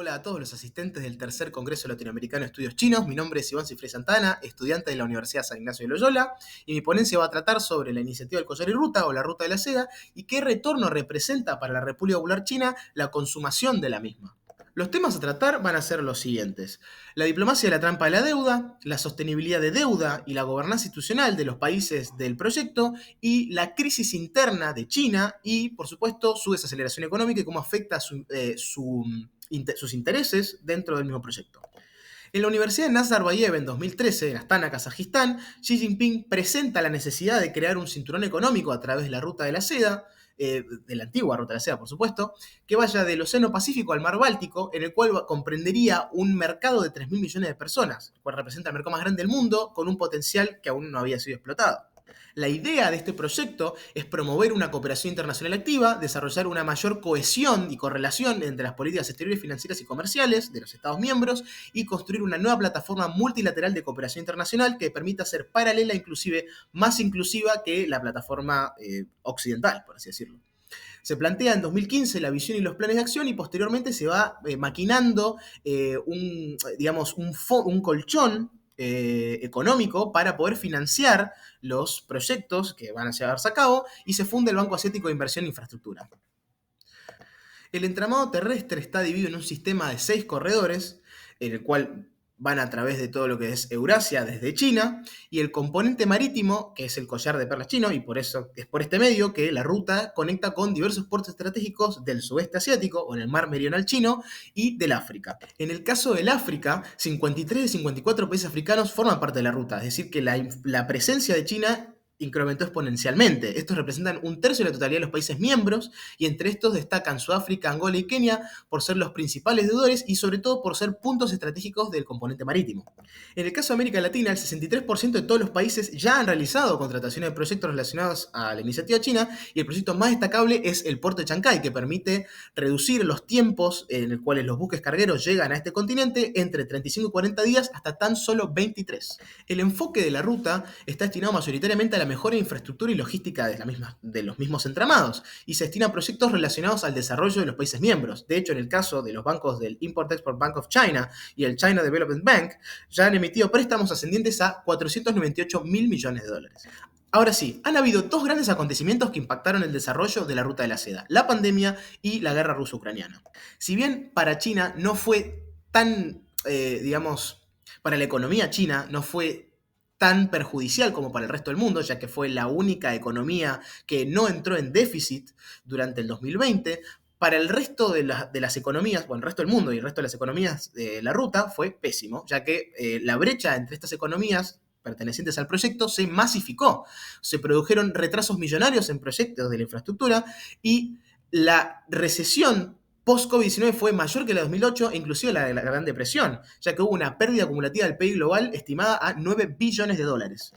Hola a todos los asistentes del Tercer Congreso Latinoamericano de Estudios Chinos. Mi nombre es Iván Cifré Santana, estudiante de la Universidad San Ignacio de Loyola, y mi ponencia va a tratar sobre la iniciativa del Collar y Ruta o la Ruta de la Seda y qué retorno representa para la República Popular China la consumación de la misma. Los temas a tratar van a ser los siguientes: la diplomacia de la trampa de la deuda, la sostenibilidad de deuda y la gobernanza institucional de los países del proyecto, y la crisis interna de China y, por supuesto, su desaceleración económica y cómo afecta sus intereses dentro del mismo proyecto. En la Universidad de Nazarbayev en 2013, en Astana, Kazajistán, Xi Jinping presenta la necesidad de crear un cinturón económico a través de la Ruta de la Seda, de la antigua Ruta de la Seda, por supuesto, que vaya del Océano Pacífico al Mar Báltico, en el cual comprendería un mercado de 3.000 millones de personas, el cual representa el mercado más grande del mundo, con un potencial que aún no había sido explotado. La idea de este proyecto es promover una cooperación internacional activa, desarrollar una mayor cohesión y correlación entre las políticas exteriores, financieras y comerciales de los Estados miembros y construir una nueva plataforma multilateral de cooperación internacional que permita ser paralela, inclusive más inclusiva que la plataforma occidental, por así decirlo. Se plantea en 2015 la visión y los planes de acción y posteriormente se va maquinando un colchón económico para poder financiar los proyectos que van a llevarse a cabo, y se funda el Banco Asiático de Inversión e Infraestructura. El entramado terrestre está dividido en un sistema de 6 corredores, en el cual van a través de todo lo que es Eurasia desde China, y el componente marítimo, que es el collar de perlas chino, y por eso es por este medio que la ruta conecta con diversos puertos estratégicos del sudeste asiático, o en el mar meridional chino, y del África. En el caso del África, 53 de 54 países africanos forman parte de la ruta, es decir, que la presencia de China incrementó exponencialmente. Estos representan un tercio de la totalidad de los países miembros, y entre estos destacan Sudáfrica, Angola y Kenia por ser los principales deudores y sobre todo por ser puntos estratégicos del componente marítimo. En el caso de América Latina, el 63% de todos los países ya han realizado contrataciones de proyectos relacionados a la iniciativa china, y el proyecto más destacable es el puerto de Chancay, que permite reducir los tiempos en los cuales los buques cargueros llegan a este continente entre 35 y 40 días hasta tan solo 23. El enfoque de la ruta está destinado mayoritariamente a la mejora de infraestructura y logística de los mismos entramados, y se destina a proyectos relacionados al desarrollo de los países miembros. De hecho, en el caso de los bancos del Import-Export Bank of China y el China Development Bank, ya han emitido préstamos ascendientes a 498 mil millones de dólares. Ahora sí, han habido dos grandes acontecimientos que impactaron el desarrollo de la Ruta de la Seda: la pandemia y la guerra ruso-ucraniana. Si bien para China no fue tan, para la economía china no fue tan perjudicial como para el resto del mundo, ya que fue la única economía que no entró en déficit durante el 2020, para el resto de las economías, bueno, el resto del mundo y el resto de las economías de la ruta fue pésimo, ya que la brecha entre estas economías pertenecientes al proyecto se masificó. Se produjeron retrasos millonarios en proyectos de la infraestructura, y la recesión post-COVID-19 fue mayor que la de 2008 e inclusive la de la Gran Depresión, ya que hubo una pérdida acumulativa del PIB global estimada a 9 billones de dólares.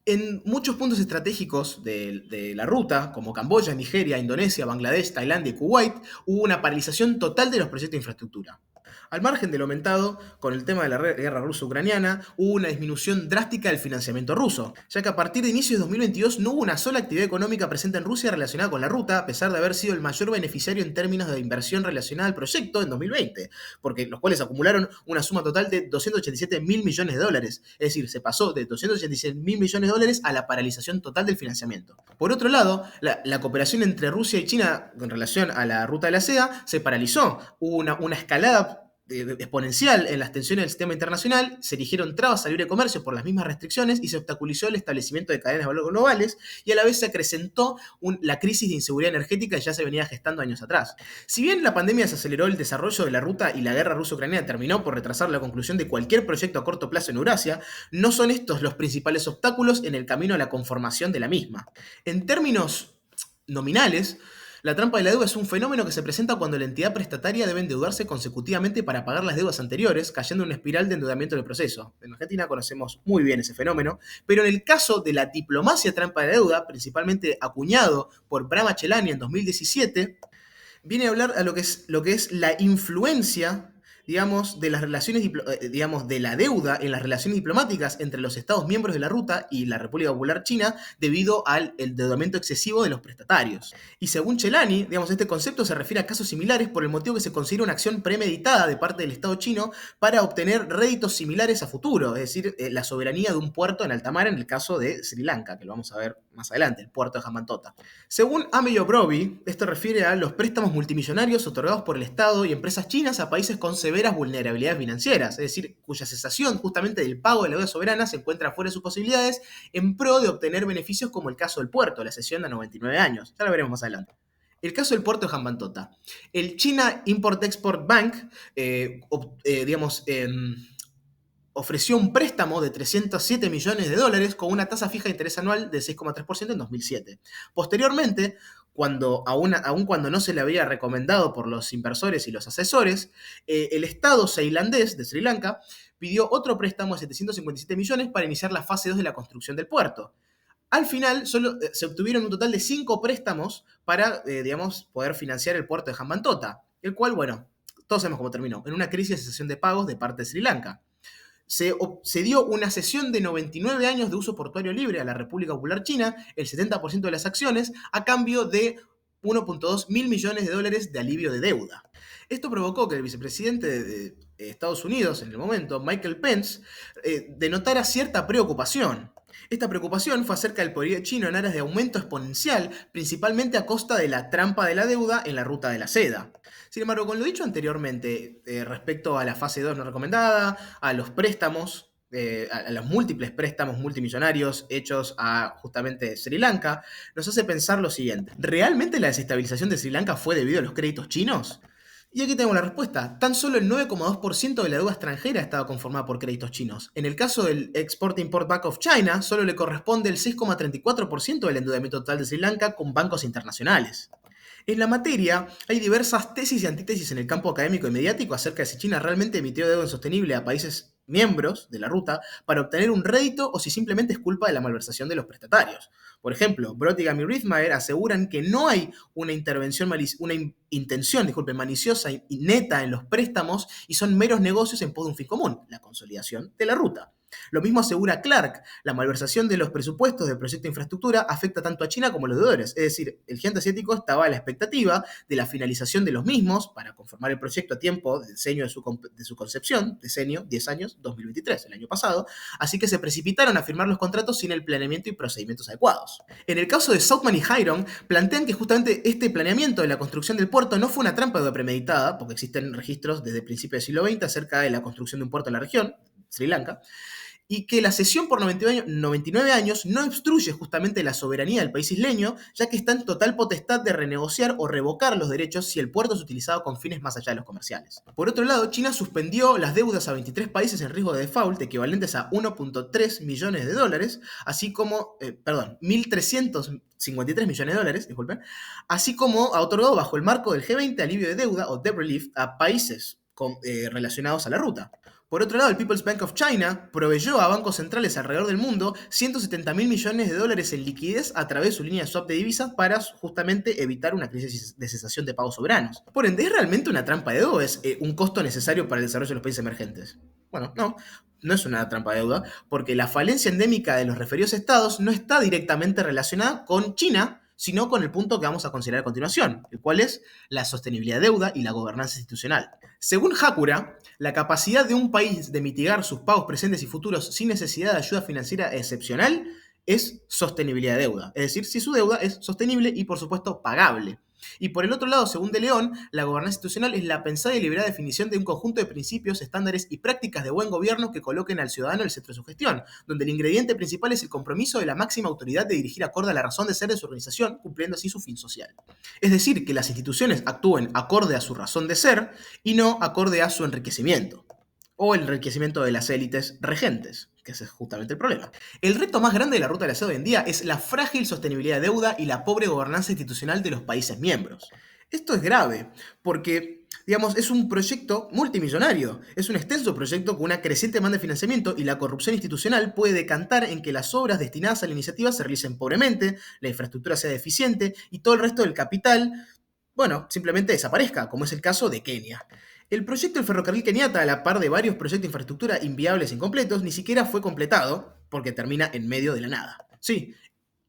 En muchos puntos estratégicos de la ruta, como Camboya, Nigeria, Indonesia, Bangladesh, Tailandia y Kuwait, hubo una paralización total de los proyectos de infraestructura. Al margen de lo aumentado, con el tema de la guerra ruso-ucraniana, hubo una disminución drástica del financiamiento ruso, ya que a partir de inicios de 2022 no hubo una sola actividad económica presente en Rusia relacionada con la ruta, a pesar de haber sido el mayor beneficiario en términos de inversión relacionada al proyecto en 2020, porque los cuales acumularon una suma total de 287 mil millones de dólares, es decir, se pasó de 287 mil millones de dólares a la paralización total del financiamiento. Por otro lado, la cooperación entre Rusia y China en relación a la Ruta de la Seda se paralizó. Hubo una escalada exponencial en las tensiones del sistema internacional, se erigieron trabas al libre comercio por las mismas restricciones y se obstaculizó el establecimiento de cadenas de valor globales, y a la vez se acrecentó la crisis de inseguridad energética que ya se venía gestando años atrás. Si bien la pandemia desaceleró el desarrollo de la ruta y la guerra ruso-ucraniana terminó por retrasar la conclusión de cualquier proyecto a corto plazo en Eurasia, no son estos los principales obstáculos en el camino a la conformación de la misma. En términos nominales, la trampa de la deuda es un fenómeno que se presenta cuando la entidad prestataria debe endeudarse consecutivamente para pagar las deudas anteriores, cayendo en una espiral de endeudamiento del proceso. En Argentina conocemos muy bien ese fenómeno, pero en el caso de la diplomacia trampa de deuda, principalmente acuñado por Brahma Chelani en 2017, viene a hablar a lo que es la influencia digamos, de las relaciones, digamos, de la deuda en las relaciones diplomáticas entre los Estados miembros de la ruta y la República Popular China debido al endeudamiento excesivo de los prestatarios. Y según Chelani, digamos, este concepto se refiere a casos similares por el motivo que se considera una acción premeditada de parte del Estado chino para obtener réditos similares a futuro, es decir, la soberanía de un puerto en alta mar en el caso de Sri Lanka, que lo vamos a ver más adelante, el puerto de Hambantota. Según Ameyo Broby, esto refiere a los préstamos multimillonarios otorgados por el Estado y empresas chinas a países con severas vulnerabilidades financieras, es decir, cuya cesación justamente del pago de la deuda soberana se encuentra fuera de sus posibilidades en pro de obtener beneficios como el caso del puerto, la cesión a 99 años. Ya lo veremos más adelante. El caso del puerto de Hambantota. El China Import-Export Bank, digamos, ofreció un préstamo de 307 millones de dólares con una tasa fija de interés anual de 6,3% en 2007. Posteriormente, aun cuando no se le había recomendado por los inversores y los asesores, el Estado ceilandés de Sri Lanka pidió otro préstamo de 757 millones para iniciar la fase 2 de la construcción del puerto. Al final, solo se obtuvieron un total de 5 préstamos para, digamos, poder financiar el puerto de Hambantota, el cual, bueno, todos sabemos cómo terminó, en una crisis de cesación de pagos de parte de Sri Lanka. Se dio una cesión de 99 años de uso portuario libre a la República Popular China, el 70% de las acciones, a cambio de 1.2 mil millones de dólares de alivio de deuda. Esto provocó que el vicepresidente de Estados Unidos, en el momento, Michael Pence, denotara cierta preocupación. Esta preocupación fue acerca del poderío chino en aras de aumento exponencial, principalmente a costa de la trampa de la deuda en la ruta de la seda. Sin embargo, con lo dicho anteriormente, respecto a la fase 2 no recomendada, a los préstamos, a los múltiples préstamos multimillonarios hechos a justamente Sri Lanka, nos hace pensar lo siguiente. ¿Realmente la desestabilización de Sri Lanka fue debido a los créditos chinos? Y aquí tengo la respuesta. Tan solo el 9,2% de la deuda extranjera estaba conformada por créditos chinos. En el caso del Export-Import Bank of China, solo le corresponde el 6,34% del endeudamiento total de Sri Lanka con bancos internacionales. En la materia, hay diversas tesis y antítesis en el campo académico y mediático acerca de si China realmente emitió deuda insostenible a países miembros de la ruta para obtener un rédito o si simplemente es culpa de la malversación de los prestatarios. Por ejemplo, Bräutigam y Rittmeyer aseguran que no hay una intención maliciosa y neta en los préstamos y son meros negocios en pos de un fin común, la consolidación de la ruta. Lo mismo asegura Clark, la malversación de los presupuestos del proyecto de infraestructura afecta tanto a China como a los deudores, es decir, el gigante asiático estaba a la expectativa de la finalización de los mismos para conformar el proyecto a tiempo de diseño de su concepción, diseño 10 años, 2023, el año pasado, así que se precipitaron a firmar los contratos sin el planeamiento y procedimientos adecuados. En el caso de Southman y Hiron, plantean que justamente este planeamiento de la construcción del puerto no fue una trampa de premeditada, porque existen registros desde principios del siglo XX acerca de la construcción de un puerto en la región, Sri Lanka, y que la cesión por 99 años no obstruye justamente la soberanía del país isleño, ya que está en total potestad de renegociar o revocar los derechos si el puerto es utilizado con fines más allá de los comerciales. Por otro lado, China suspendió las deudas a 23 países en riesgo de default, equivalentes a 1.3 millones de dólares, así como, 1.353 millones de dólares, disculpen, así como ha otorgado bajo el marco del G20 alivio de deuda o debt relief a países relacionados a la ruta. Por otro lado, el People's Bank of China proveyó a bancos centrales alrededor del mundo 170 mil millones de dólares en liquidez a través de su línea de swap de divisas para justamente evitar una crisis de cesación de pagos soberanos. Por ende, ¿es realmente una trampa de deuda? ¿Es un costo necesario para el desarrollo de los países emergentes? Bueno, no es una trampa de deuda, porque la falencia endémica de los referidos estados no está directamente relacionada con China, sino con el punto que vamos a considerar a continuación, el cual es la sostenibilidad de deuda y la gobernanza institucional. Según Hakura, la capacidad de un país de mitigar sus pagos presentes y futuros sin necesidad de ayuda financiera excepcional es sostenibilidad de deuda, es decir, si su deuda es sostenible y por supuesto pagable. Y por el otro lado, según De León, la gobernanza institucional es la pensada y liberada definición de un conjunto de principios, estándares y prácticas de buen gobierno que coloquen al ciudadano en el centro de su gestión, donde el ingrediente principal es el compromiso de la máxima autoridad de dirigir acorde a la razón de ser de su organización, cumpliendo así su fin social. Es decir, que las instituciones actúen acorde a su razón de ser y no acorde a su enriquecimiento, o el enriquecimiento de las élites regentes, que ese es justamente el problema. El reto más grande de la ruta de la seda hoy en día es la frágil sostenibilidad de deuda y la pobre gobernanza institucional de los países miembros. Esto es grave, porque, digamos, es un proyecto multimillonario, es un extenso proyecto con una creciente demanda de financiamiento y la corrupción institucional puede decantar en que las obras destinadas a la iniciativa se realicen pobremente, la infraestructura sea deficiente y todo el resto del capital, bueno, simplemente desaparezca, como es el caso de Kenia. El proyecto del ferrocarril Kenyatta, a la par de varios proyectos de infraestructura inviables e incompletos, ni siquiera fue completado porque termina en medio de la nada. Sí,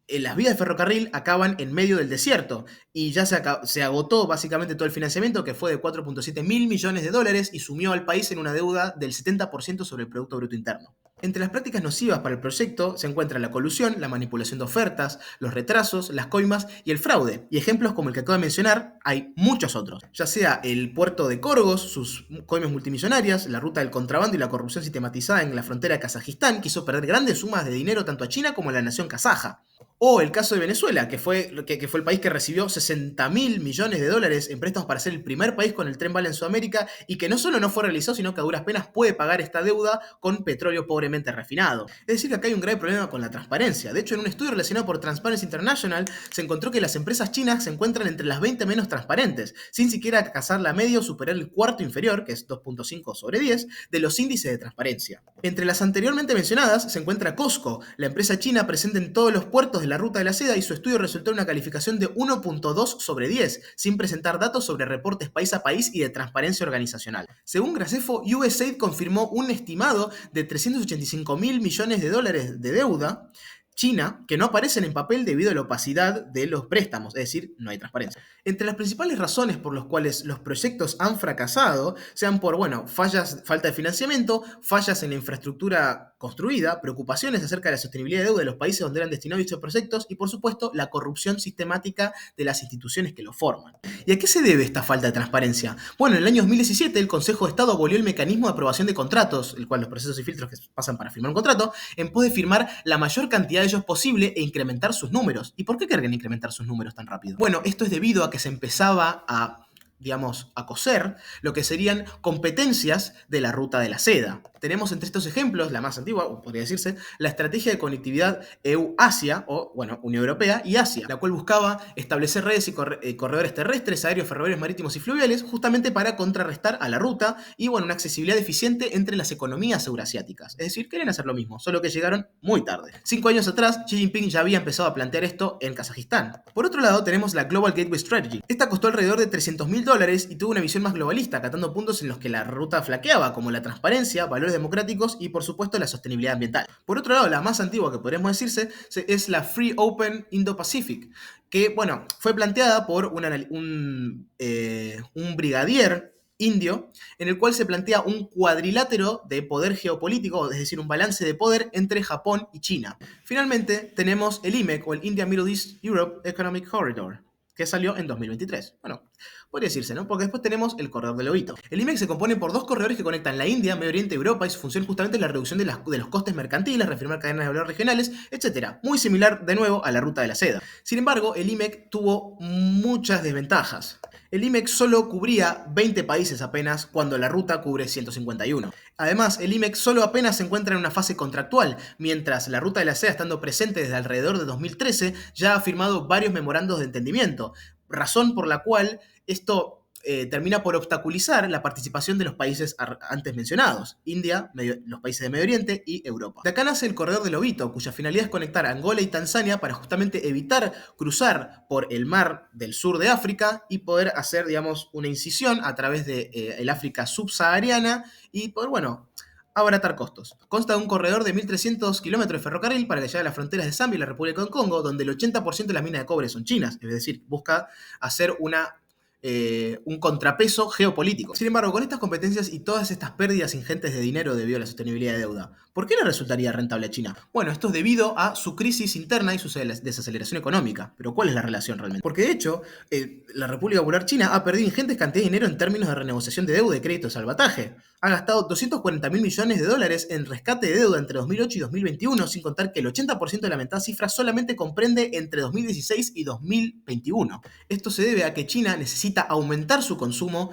las vías de ferrocarril acaban en medio del desierto y ya se agotó básicamente todo el financiamiento, que fue de 4.7 mil millones de dólares, y sumió al país en una deuda del 70% sobre el Producto Bruto Interno. Entre las prácticas nocivas para el proyecto se encuentran la colusión, la manipulación de ofertas, los retrasos, las coimas y el fraude. Y ejemplos como el que acabo de mencionar, hay muchos otros. Ya sea el puerto de Corgos, sus coimas multimillonarias, la ruta del contrabando y la corrupción sistematizada en la frontera de Kazajistán, que hizo perder grandes sumas de dinero tanto a China como a la nación kazaja. O el caso de Venezuela, que fue el país que recibió 60 mil millones de dólares en préstamos para ser el primer país con el tren bala en Sudamérica, y que no solo no fue realizado, sino que a duras penas puede pagar esta deuda con petróleo pobremente refinado. Es decir, que acá hay un grave problema con la transparencia. De hecho, en un estudio relacionado por Transparency International, se encontró que las empresas chinas se encuentran entre las 20 menos transparentes, sin siquiera alcanzar la media o superar el cuarto inferior, que es 2.5 sobre 10, de los índices de transparencia. Entre las anteriormente mencionadas se encuentra COSCO, la empresa china presente en todos los puertos de la ruta de la seda, y su estudio resultó en una calificación de 1.2 sobre 10, sin presentar datos sobre reportes país a país y de transparencia organizacional. Según Gracefo, USAID confirmó un estimado de 385 mil millones de dólares de deuda China, que no aparecen en papel debido a la opacidad de los préstamos, es decir, no hay transparencia. Entre las principales razones por las cuales los proyectos han fracasado, sean por, fallas, falta de financiamiento, fallas en la infraestructura construida, preocupaciones acerca de la sostenibilidad de deuda de los países donde eran destinados dichos proyectos y, por supuesto, la corrupción sistemática de las instituciones que los forman. ¿Y a qué se debe esta falta de transparencia? Bueno, en el año 2017 el Consejo de Estado abolió el mecanismo de aprobación de contratos, el cual los procesos y filtros que pasan para firmar un contrato, en pos de firmar la mayor cantidad de ellos posible e incrementar sus números. ¿Y por qué querían incrementar sus números tan rápido? Bueno, esto es debido a que se empezaba a coser lo que serían competencias de la ruta de la seda. Tenemos entre estos ejemplos, la más antigua, podría decirse, la estrategia de conectividad EU-Asia, o Unión Europea y Asia, la cual buscaba establecer redes y corredores terrestres, aéreos, ferroviarios, marítimos y fluviales, justamente para contrarrestar a la ruta y una accesibilidad eficiente entre las economías eurasiáticas. Es decir, querían hacer lo mismo, solo que llegaron muy tarde. 5 años atrás, Xi Jinping ya había empezado a plantear esto en Kazajistán. Por otro lado, tenemos la Global Gateway Strategy. Esta costó alrededor de 300 mil dólares y tuvo una visión más globalista, acatando puntos en los que la ruta flaqueaba, como la transparencia, valores democráticos y, por supuesto, la sostenibilidad ambiental. Por otro lado, la más antigua que podríamos decirse es la Free Open Indo-Pacific, que, fue planteada por un brigadier indio, en el cual se plantea un cuadrilátero de poder geopolítico, es decir, un balance de poder entre Japón y China. Finalmente, tenemos el IMEC, o el India Middle East Europe Economic Corridor, que salió en 2023. Podría decirse, ¿no? Porque después tenemos el corredor del Lobito. El IMEC se compone por 2 corredores que conectan la India, Medio Oriente y Europa, y su función justamente es la reducción de los costes mercantiles, reafirmar cadenas de valor regionales, etc. Muy similar, de nuevo, a la ruta de la seda. Sin embargo, el IMEC tuvo muchas desventajas. El IMEC solo cubría 20 países apenas, cuando la ruta cubre 151. Además, el IMEC solo apenas se encuentra en una fase contractual, mientras la ruta de la seda, estando presente desde alrededor de 2013, ya ha firmado varios memorandos de entendimiento, razón por la cual esto termina por obstaculizar la participación de los países antes mencionados: India, los países de Medio Oriente y Europa. De acá nace el corredor del Lobito, cuya finalidad es conectar Angola y Tanzania para justamente evitar cruzar por el mar del sur de África y poder hacer, una incisión a través de el África subsahariana y poder, abaratar costos. Consta de un corredor de 1.300 kilómetros de ferrocarril para que llegue a las fronteras de Zambia y la República del Congo, donde el 80% de las minas de cobre son chinas, es decir, busca hacer un contrapeso geopolítico. Sin embargo, con estas competencias y todas estas pérdidas ingentes de dinero debido a la sostenibilidad de deuda, ¿por qué le resultaría rentable a China? Bueno, esto es debido a su crisis interna y su desaceleración económica. Pero ¿cuál es la relación realmente? Porque de hecho, la República Popular China ha perdido ingentes cantidades de dinero en términos de renegociación de deuda y crédito de salvataje. Ha gastado 240 mil millones de dólares en rescate de deuda entre 2008 y 2021, sin contar que el 80% de la mentada cifra solamente comprende entre 2016 y 2021. Esto se debe a que China necesita aumentar su consumo,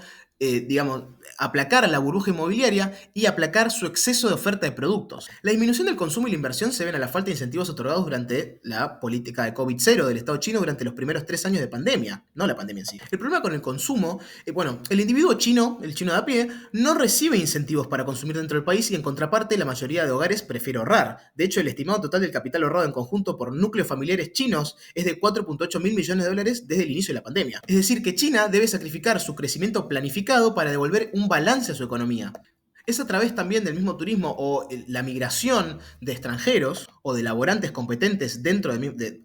aplacar la burbuja inmobiliaria y aplacar su exceso de oferta de productos. La disminución del consumo y la inversión se ven a la falta de incentivos otorgados durante la política de COVID-0 del Estado chino durante los primeros 3 años de pandemia, no la pandemia en sí. El problema con el consumo, el individuo chino, el chino de a pie, no recibe incentivos para consumir dentro del país y en contraparte la mayoría de hogares prefiere ahorrar. De hecho, el estimado total del capital ahorrado en conjunto por núcleos familiares chinos es de 4.8 mil millones de dólares desde el inicio de la pandemia. Es decir, que China debe sacrificar su crecimiento planificado para devolver un balance a su economía. Es a través también del mismo turismo o la migración de extranjeros o de laborantes competentes dentro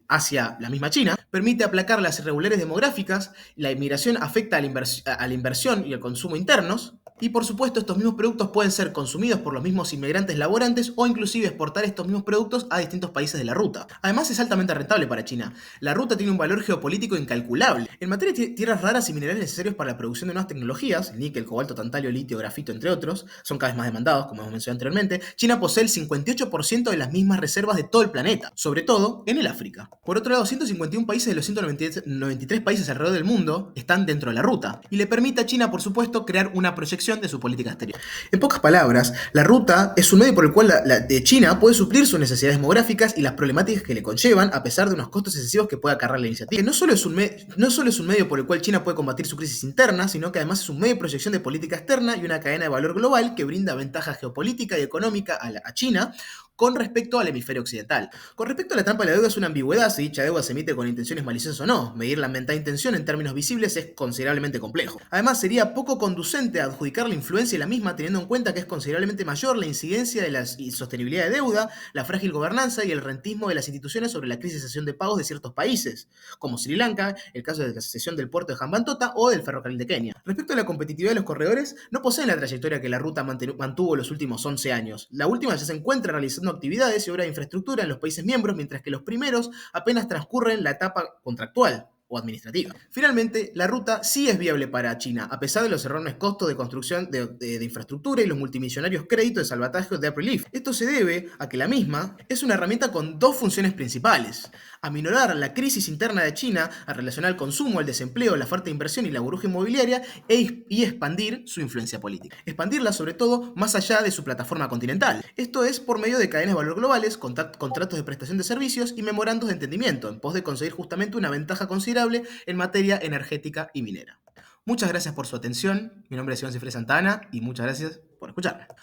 hacia la misma China, permite aplacar las irregularidades demográficas, la inmigración afecta a la inversión y el consumo internos, y por supuesto estos mismos productos pueden ser consumidos por los mismos inmigrantes laborantes o inclusive exportar estos mismos productos a distintos países de la ruta. Además es altamente rentable para China. La ruta tiene un valor geopolítico incalculable. En materia de tierras raras y minerales necesarios para la producción de nuevas tecnologías, níquel, cobalto, tantalio, litio, grafito, entre otros, son cada vez más demandados, como hemos mencionado anteriormente, China posee el 58% de las mismas reservas de todo el planeta, sobre todo en el África. Por otro lado, 151 países de los 193 países alrededor del mundo están dentro de la ruta, y le permite a China, por supuesto, crear una proyección de su política exterior. En pocas palabras, la ruta es un medio por el cual de China puede suplir sus necesidades demográficas y las problemáticas que le conllevan, a pesar de unos costos excesivos que puede acarrear la iniciativa. No solo es un medio por el cual China puede combatir su crisis interna, sino que además es un medio de proyección de política externa y una cadena de valor global que brinda ventaja geopolítica y económica a China con respecto al hemisferio occidental. Con respecto a la trampa de la deuda es una ambigüedad si dicha deuda se emite con intenciones maliciosas o no. Medir la mental intención en términos visibles es considerablemente complejo. Además, sería poco conducente adjudicar la influencia de la misma teniendo en cuenta que es considerablemente mayor la incidencia de la insostenibilidad de deuda, la frágil gobernanza y el rentismo de las instituciones sobre la crisis de cesión de pagos de ciertos países, como Sri Lanka, el caso de la cesión del puerto de Hambantota o del ferrocarril de Kenia. Respecto a la competitividad de los corredores, no poseen la trayectoria que la ruta mantuvo los últimos 11 años. La última ya se encuentra realizando actividades y obras de infraestructura en los países miembros, mientras que los primeros apenas transcurren la etapa contractual o administrativa. Finalmente, la ruta sí es viable para China, a pesar de los enormes costos de construcción de infraestructura y los multimillonarios créditos de salvataje de Debt Relief. Esto se debe a que la misma es una herramienta con dos funciones principales: aminorar la crisis interna de China a relacionar el consumo, el desempleo, la falta de inversión y la burbuja inmobiliaria y expandir su influencia política. Expandirla sobre todo más allá de su plataforma continental. Esto es por medio de cadenas de valor globales, contratos de prestación de servicios y memorandos de entendimiento, en pos de conseguir justamente una ventaja considerable en materia energética y minera. Muchas gracias por su atención. Mi nombre es Iván Cifre Santana y muchas gracias por escucharme.